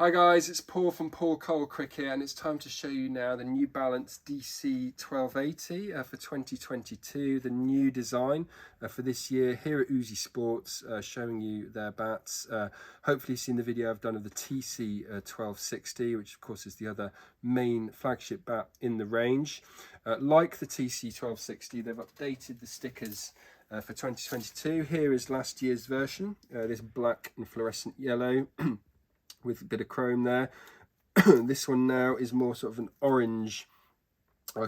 Hi guys, it's Paul from Paul Cole Cricket, and it's time to show you now the New Balance DC 1280 for 2022, the new design for this year here at Uzi Sports, showing you their bats. Hopefully you've seen the video I've done of the TC 1260, which of course is the other main flagship bat in the range. Like the TC 1260, they've updated the stickers for 2022. Here is last year's version, this black and fluorescent yellow with a bit of chrome there. This one now is more sort of an orange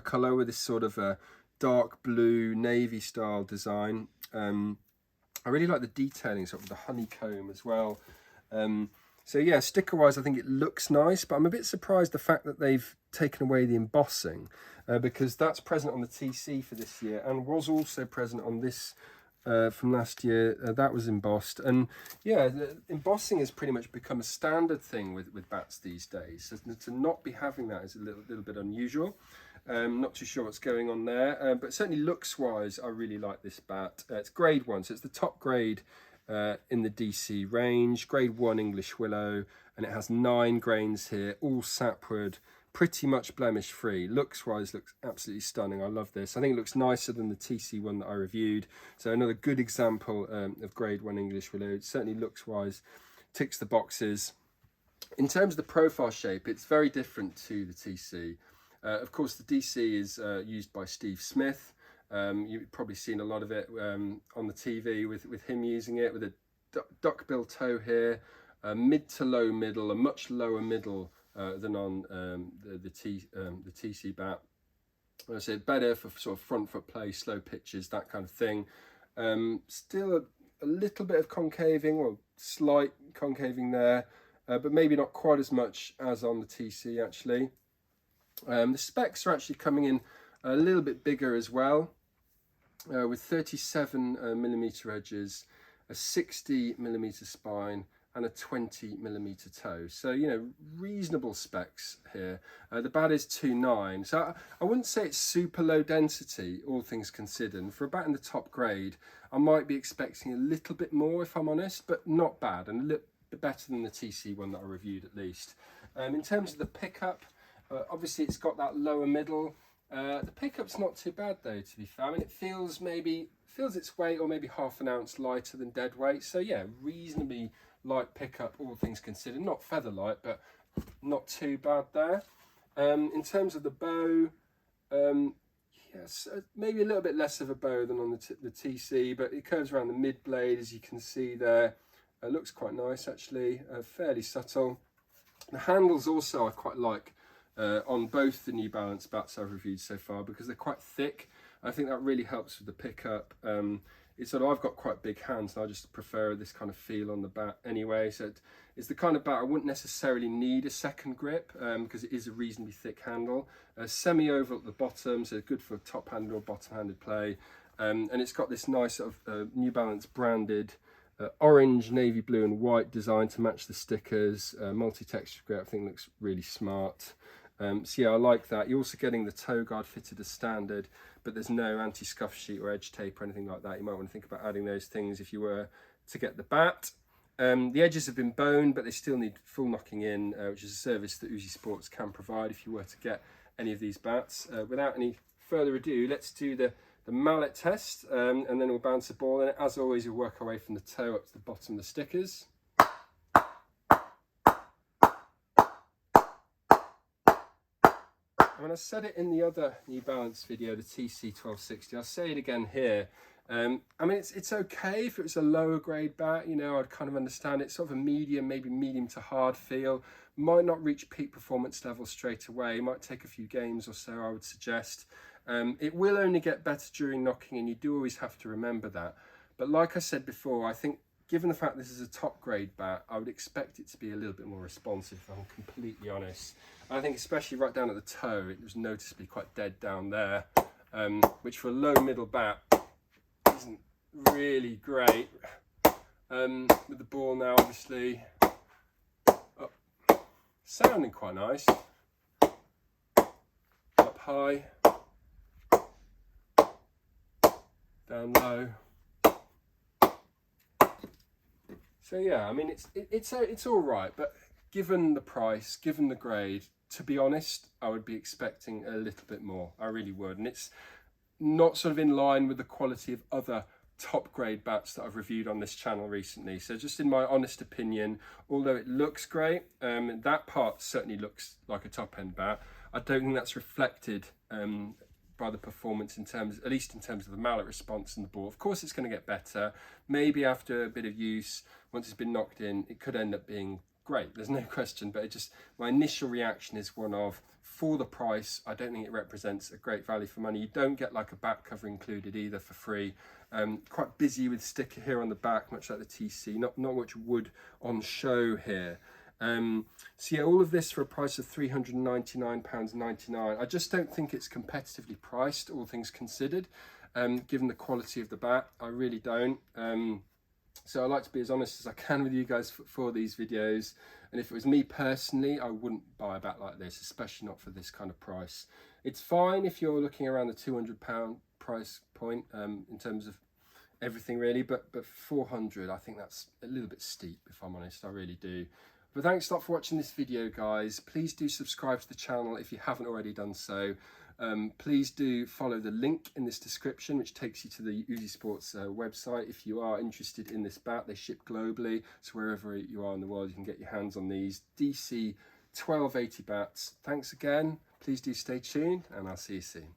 colour with this sort of a dark blue navy style design. I really like the detailing, sort of the honeycomb as well. So yeah, sticker wise I think it looks nice, but I'm a bit surprised the fact that they've taken away the embossing, because that's present on the TC for this year and was also present on this from last year. That was embossed, and yeah, the embossing has pretty much become a standard thing with bats these days, so to not be having that is a little bit unusual. Not too sure what's going on there, but certainly looks wise I really like this bat. It's grade 1, so it's the top grade in the DC range, grade 1 English willow, and it has 9 grains here, all sapwood, pretty much blemish free. Looks wise looks absolutely stunning. I love this. I think it looks nicer than the TC one that I reviewed, so another good example of grade 1 English willow. It certainly looks wise ticks the boxes. In terms of the profile shape, it's very different to the TC. Of course the DC is used by Steve Smith. You've probably seen a lot of it on the TV with him using it with a duckbill toe here, mid to low middle, a much lower middle than on the TC bat. I say better for sort of front foot play, slow pitches, that kind of thing. Still a little bit of concaving, or slight concaving there, but maybe not quite as much as on the TC actually. The specs are actually coming in a little bit bigger as well, with 37mm edges, a 60mm spine, and a 20mm toe. So, you know, reasonable specs here. The bat is 2.9, so I wouldn't say it's super low density, all things considered. And for a bat in the top grade, I might be expecting a little bit more, if I'm honest, but not bad, and a little bit better than the TC one that I reviewed at least. In terms of the pickup, obviously it's got that lower middle. The pickup's not too bad though, to be fair. I mean, it feels its weight, or maybe half an ounce lighter than dead weight. So yeah, reasonably light pickup, all things considered. Not feather light, but not too bad there. In terms of the bow, yes, maybe a little bit less of a bow than on the TC, but it curves around the mid blade, as you can see there. Looks quite nice actually, fairly subtle. The handles also I quite like on both the New Balance bats I've reviewed so far, because they're quite thick. I think that really helps with the pickup. It's sort of, I've got quite big hands, and I just prefer this kind of feel on the bat anyway. So it's the kind of bat I wouldn't necessarily need a second grip, because it is a reasonably thick handle. Semi-oval at the bottom, so good for top-handed or bottom-handed play. And it's got this nice sort of New Balance branded orange, navy blue and white design to match the stickers. Multi-texture grip, I think looks really smart. So yeah, I like that. You're also getting the toe guard fitted as standard, but there's no anti-scuff sheet or edge tape or anything like that. You might want to think about adding those things if you were to get the bat. The edges have been boned, but they still need full knocking in, which is a service that Uzi Sports can provide if you were to get any of these bats. Without any further ado, let's do the mallet test, and then we'll bounce the ball in it. As always, you'll work our way from the toe up to the bottom of the stickers. When I said it in the other New Balance video, the TC 1260, I'll say it again here. I mean, it's okay if it was a lower grade bat, you know, I'd kind of understand it. Sort of a medium, maybe medium to hard feel. Might not reach peak performance level straight away. Might take a few games or so, I would suggest. It will only get better during knocking, and you do always have to remember that. But like I said before, I think given the fact this is a top grade bat, I would expect it to be a little bit more responsive, if I'm completely honest. I think especially right down at the toe, it was noticeably quite dead down there, which for a low middle bat isn't really great. With the ball now obviously sounding quite nice. Up high, down low. So yeah, I mean it's all right, but given the price, given the grade, to be honest, I would be expecting a little bit more. I really would. And it's not sort of in line with the quality of other top grade bats that I've reviewed on this channel recently. So just in my honest opinion, although it looks great, that part certainly looks like a top end bat. I don't think that's reflected by the performance in terms, at least in terms of the mallet response and the ball. Of course, it's going to get better. Maybe after a bit of use, once it's been knocked in, it could end up being great. There's no question, but it just, my initial reaction is one of, for the price, I don't think it represents a great value for money. You don't get like a back cover included either for free. Quite busy with sticker here on the back, much like the TC. Not much wood on show here. So yeah, all of this for a price of £399.99. I just don't think it's competitively priced, all things considered, given the quality of the bat. I really don't. So I like to be as honest as I can with you guys for these videos. And if it was me personally, I wouldn't buy a bat like this, especially not for this kind of price. It's fine if you're looking around the £200 price point in terms of everything really, but 400, I think that's a little bit steep, if I'm honest. I really do. But thanks a lot for watching this video, guys. Please do subscribe to the channel if you haven't already done so. Please do follow the link in this description, which takes you to the Uzi Sports website if you are interested in this bat. They ship globally, so wherever you are in the world, you can get your hands on these DC 1280 bats. Thanks again. Please do stay tuned, and I'll see you soon.